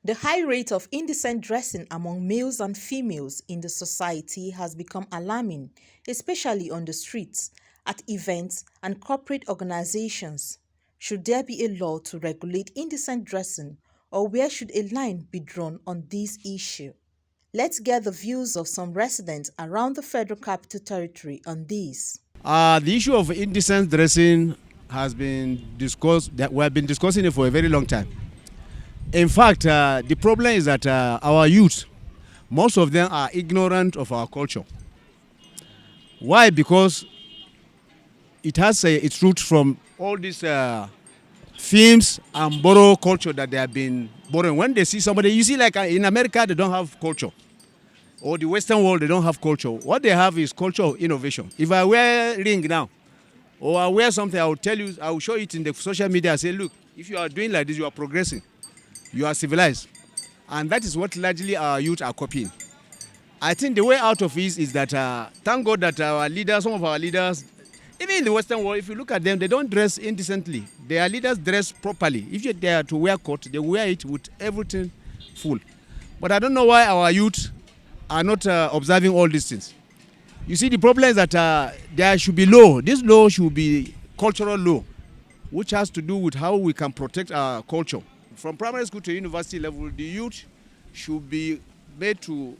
The high rate of indecent dressing among males and females in the society has become alarming, especially on the streets, at events, and corporate organizations. Should there be a law to regulate indecent dressing, or where should a line be drawn on this issue? Let's get the views of some residents around the Federal Capital Territory on this. The issue of indecent dressing has been discussed, that we have been discussing it for a very long time. In fact, the problem is that our youth, most of them are ignorant of our culture. Why? Because it has its root from all these films and borrow culture that they have been borrowing. When they see somebody, you see, like in America, they don't have culture, or the Western world, they don't have culture. What they have is culture of innovation. If I wear a ring now, or I wear something, I will tell you, I will show it in the social media. I say, look, if you are doing like this, you are progressing, you are civilized, and that is what largely our youth are copying. I think the way out of it is that thank God that our leaders, some of our leaders, even in the Western world, if you look at them, they don't dress indecently. Their leaders dress properly. If they are to wear coat, they wear it with everything full. But I don't know why our youth are not observing all these things. You see, the problem is that there should be law. This law should be cultural law, which has to do with how we can protect our culture. From primary school to university level, the youth should be made to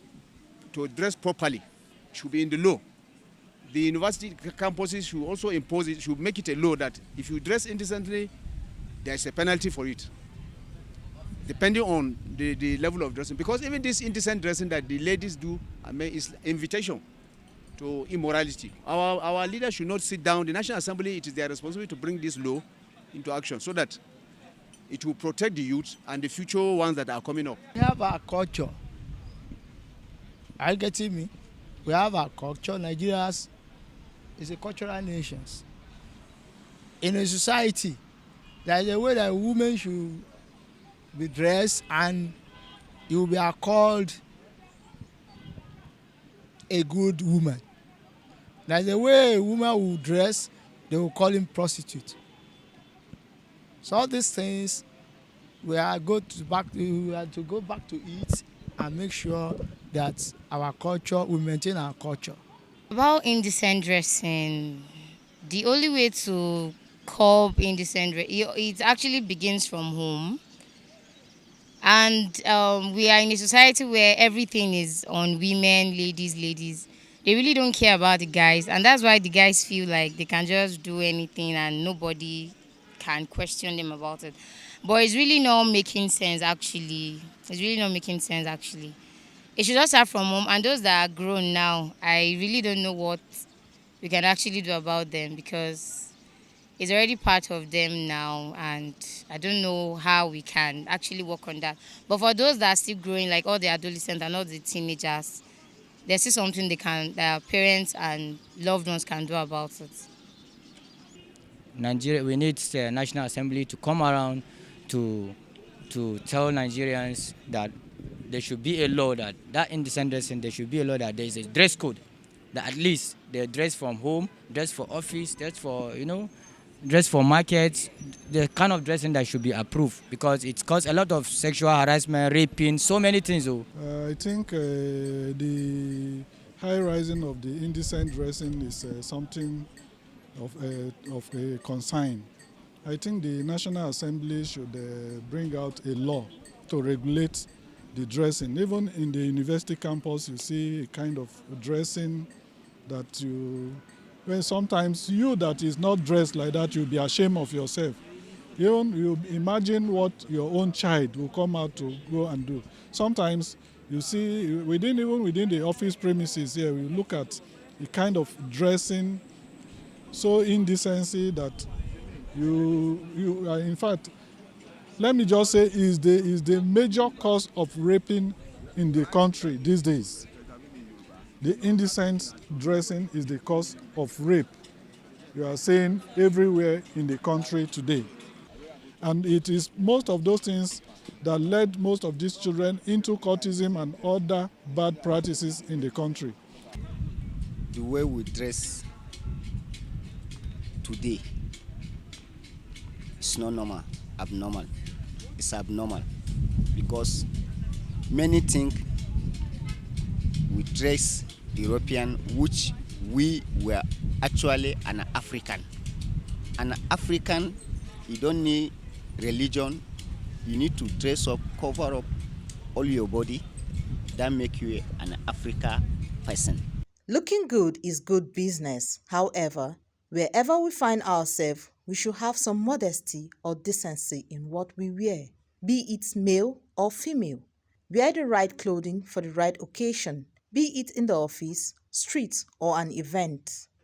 dress properly, should be in the law. The university campuses should also impose it, should make it a law that if you dress indecently, there's a penalty for it, depending on the level of dressing. Because even this indecent dressing that the ladies do, I mean, is invitation to immorality. Our leaders should not sit down. The National Assembly, it is their responsibility to bring this law into action so that it will protect the youth and the future ones that are coming up. We have our culture. Are you getting me? We have our culture. Nigeria is a cultural nation. In a society, there is a way that women should be dressed, and you will be called a good woman. There is a way a woman will dress, they will call him prostitute. So all these things, we have to go back to it and make sure that our culture, we maintain our culture. About indecent dressing, the only way to curb indecent dressing, it actually begins from home. And we are in a society where everything is on women, ladies. They really don't care about the guys. And that's why the guys feel like they can just do anything and nobody can question them about it. But it's really not making sense, actually. It's really not making sense, actually. It should just start from home. And those that are grown now, I really don't know what we can actually do about them, because it's already part of them now, and I don't know how we can actually work on that. But for those that are still growing, like all the adolescents and all the teenagers, there's still something their parents and loved ones can do about it. Nigeria, we need the National Assembly to come around to tell Nigerians that there should be a law that indecent dressing, there should be a law that there is a dress code, that at least they dress from home, dress for office, dress for, dress for markets, the kind of dressing that should be approved, because it causes a lot of sexual harassment, raping, so many things. I think the high rising of the indecent dressing is something of a concern. I think the National Assembly should bring out a law to regulate the dressing. Even in the university campus, you see a kind of dressing that when sometimes you that is not dressed like that, you'll be ashamed of yourself. Even you imagine what your own child will come out to go and do. Sometimes you see within the office premises here, we look at the kind of dressing, so indecency that you are, in fact, let me just say, is the major cause of raping in the country these days. The indecent dressing is the cause of rape. You are seeing everywhere in the country today. And it is most of those things that led most of these children into cultism and other bad practices in the country. The way we dress today is not normal, abnormal. It's abnormal. because many think we dress European, which we were actually an African. An African, you don't need religion. You need to dress up, cover up all your body. That make you an Africa person. Looking good is good business. However, wherever we find ourselves, we should have some modesty or decency in what we wear, be it male or female. Wear the right clothing for the right occasion, be it in the office, street, or an event.